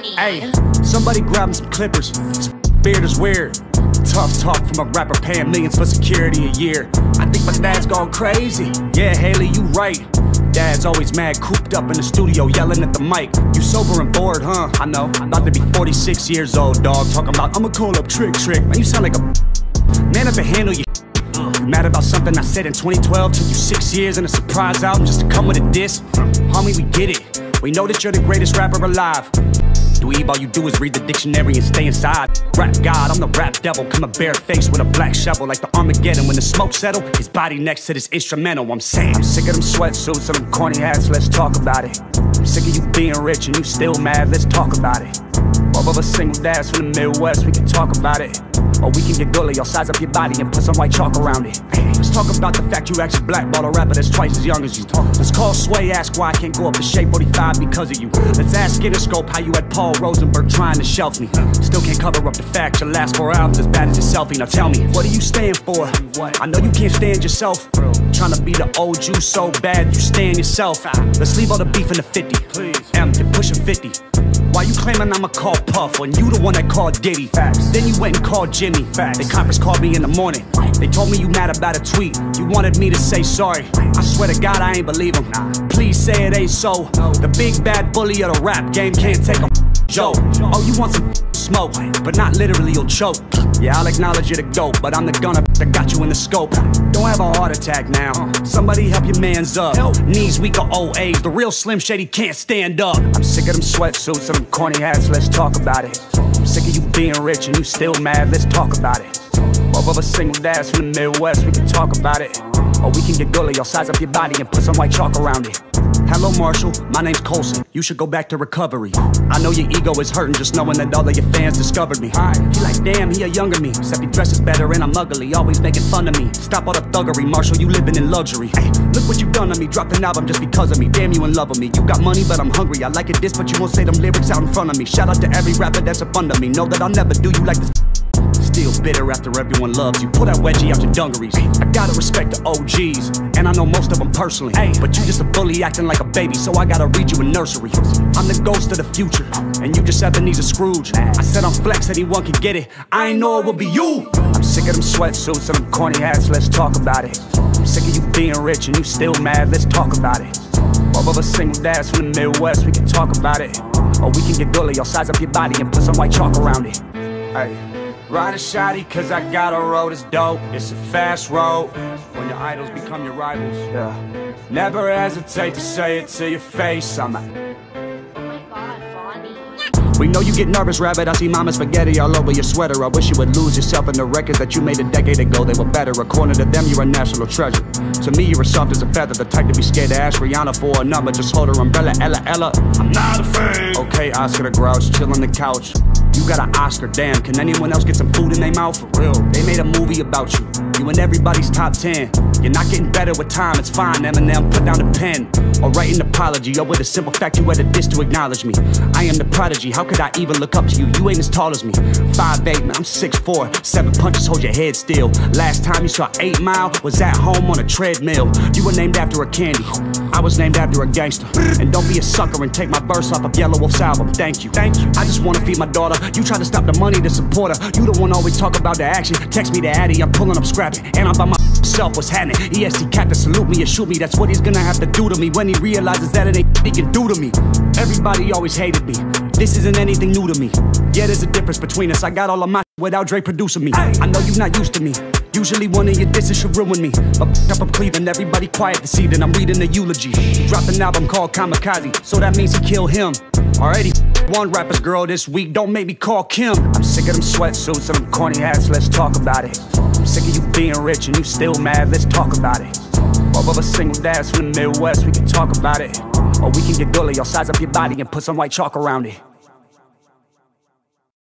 Bonnie. Hey, somebody grab him some clippers. This beard is weird. Tough talk from a rapper paying millions for security a year. I think my dad's gone crazy. Yeah, Haley, you right. Dad's always mad, cooped up in the studio, yelling at the mic. You sober and bored, huh? I know. About to be 46 years old, dog. Talking about, I'ma call up Trick. Man, you sound like a man up to handle your You mad about something I said in 2012? Took you 6 years and a surprise album just to come with a diss? Homie, we get it. We know that you're the greatest rapper alive. Dweeb, all you do is read the dictionary and stay inside. Rap God, I'm the rap devil. Coming barefaced with a black shovel like the Armageddon. When the smoke settle, his body next to this instrumental. I'm saying, I'm sick of them sweatsuits and them corny hats, let's talk about it. I'm sick of you being rich and you still mad, let's talk about it. Both of us single dads from the Midwest, we can talk about it. Or we can get gully, I'll size up your body and put some white chalk around it. Let's talk about the fact you actually blackball a rapper that's twice as young as you. Let's call Sway, ask why I can't go up to Shape 45 because of you. Let's ask Interscope how you had Paul Rosenberg trying to shelf me. Still can't cover up the fact your last 4 albums as bad as your selfie. Now tell me, what do you stand for? I know you can't stand yourself. Trying to be the old you so bad you stand yourself. Let's leave all the beef in the 50. M, you're pushing 50. Why you claiming I'ma call Puff when you the one that called Diddy? Facts. Then you went and called Jimmy. Facts. They conference called me in the morning. They told me you mad about a tweet. You wanted me to say sorry. I swear to God I ain't believe him. Please say it ain't so. The big bad bully of the rap game can't take a joke. Oh, you want some smoke, but not literally, you'll choke. Yeah, I'll acknowledge you're the GOAT, but I'm the gunner that got you in the scope. Don't have a heart attack now. Somebody help your mans up. Knees weak or old age. The real Slim Shady can't stand up. I'm sick of them sweatsuits and them corny hats, let's talk about it. I'm sick of you being rich and you still mad, let's talk about it. Both of us single dads from the Midwest, we can talk about it. Or we can get gully, I'll size up your body and put some white chalk around it. Hello Marshall, my name's Colson. You should go back to recovery. I know your ego is hurting just knowing that all of your fans discovered me. He like, damn, he a younger me. Except he dresses better and I'm ugly, always making fun of me. Stop all the thuggery, Marshall, you living in luxury. Hey, look what you done to me, dropped an album just because of me. Damn, you in love with me. You got money, but I'm hungry. I like it this, but you won't say them lyrics out in front of me. Shout out to every rapper that's up under me. Know that I'll never do you like this. Still bitter after everyone loves you. Pull that wedgie out your dungarees. I gotta respect the OGs, and I know most of them personally. But you just a bully acting like a baby, so I gotta read you a nursery. I'm the ghost of the future, and you just Ebenezer Scrooge. I said I'm flex, anyone can get it. I ain't know it would be you. I'm sick of them sweatsuits and them corny hats, let's talk about it. I'm sick of you being rich and you still mad, let's talk about it. Both of us single dads from the Midwest, we can talk about it. Or we can get gully, I'll size up your body and put some white chalk around it. Hey. Ride a shotty cause I got a road that's dope. It's a fast road when your idols become your rivals. Yeah. Never hesitate to say it to your face. I'm a We know you get nervous, rabbit. I see mama spaghetti all over your sweater. I wish you would lose yourself in the records that you made a decade ago. They were better. According to them, you're a national treasure. To me, you're as soft as a feather. The type to be scared to ask Rihanna for a number. Just hold her umbrella, Ella. I'm not a fan. Okay, Oscar the Grouch, chill on the couch. You got an Oscar, damn. Can anyone else get some food in their mouth? For real. They made a movie about you. You in everybody's top 10. You're not getting better with time, it's fine. Eminem, put down the pen. Or write an apology. Or with a simple fact, you had a diss to acknowledge me. I am the prodigy, how could I even look up to you? You ain't as tall as me. 5'8", man, I'm 6'4". 7 punches, hold your head still. Last time you saw 8 Mile was at home on a treadmill. You were named after a candy. I was named after a gangster. And don't be a sucker and take my verse off of Yellow Wolf's album. Thank you. I just wanna feed my daughter. You try to stop the money to support her. You the one always talk about the action. Text me the addy, I'm pulling up scrapping. And I'm by myself, what's happening? EST cat to salute me or shoot me. That's what he's gonna have to do to me when he realizes that it ain't he can do to me. Everybody always hated me. This isn't anything new to me. Yeah, there's a difference between us. I got all of my without Dre producing me. I know you're not used to me. Usually one of your disses should ruin me. But up from Cleveland, everybody quiet this evening. I'm reading the eulogy. He dropped an album called Kamikaze, so that means he killed him. Already one rapper's girl this week, don't make me call Kim. I'm sick of them sweatsuits and them corny hats, let's talk about it. I'm sick of you being rich and you still mad, let's talk about it. Both of us single dads from the Midwest, we can talk about it. Or we can get gully, I'll size up your body and put some white chalk around it.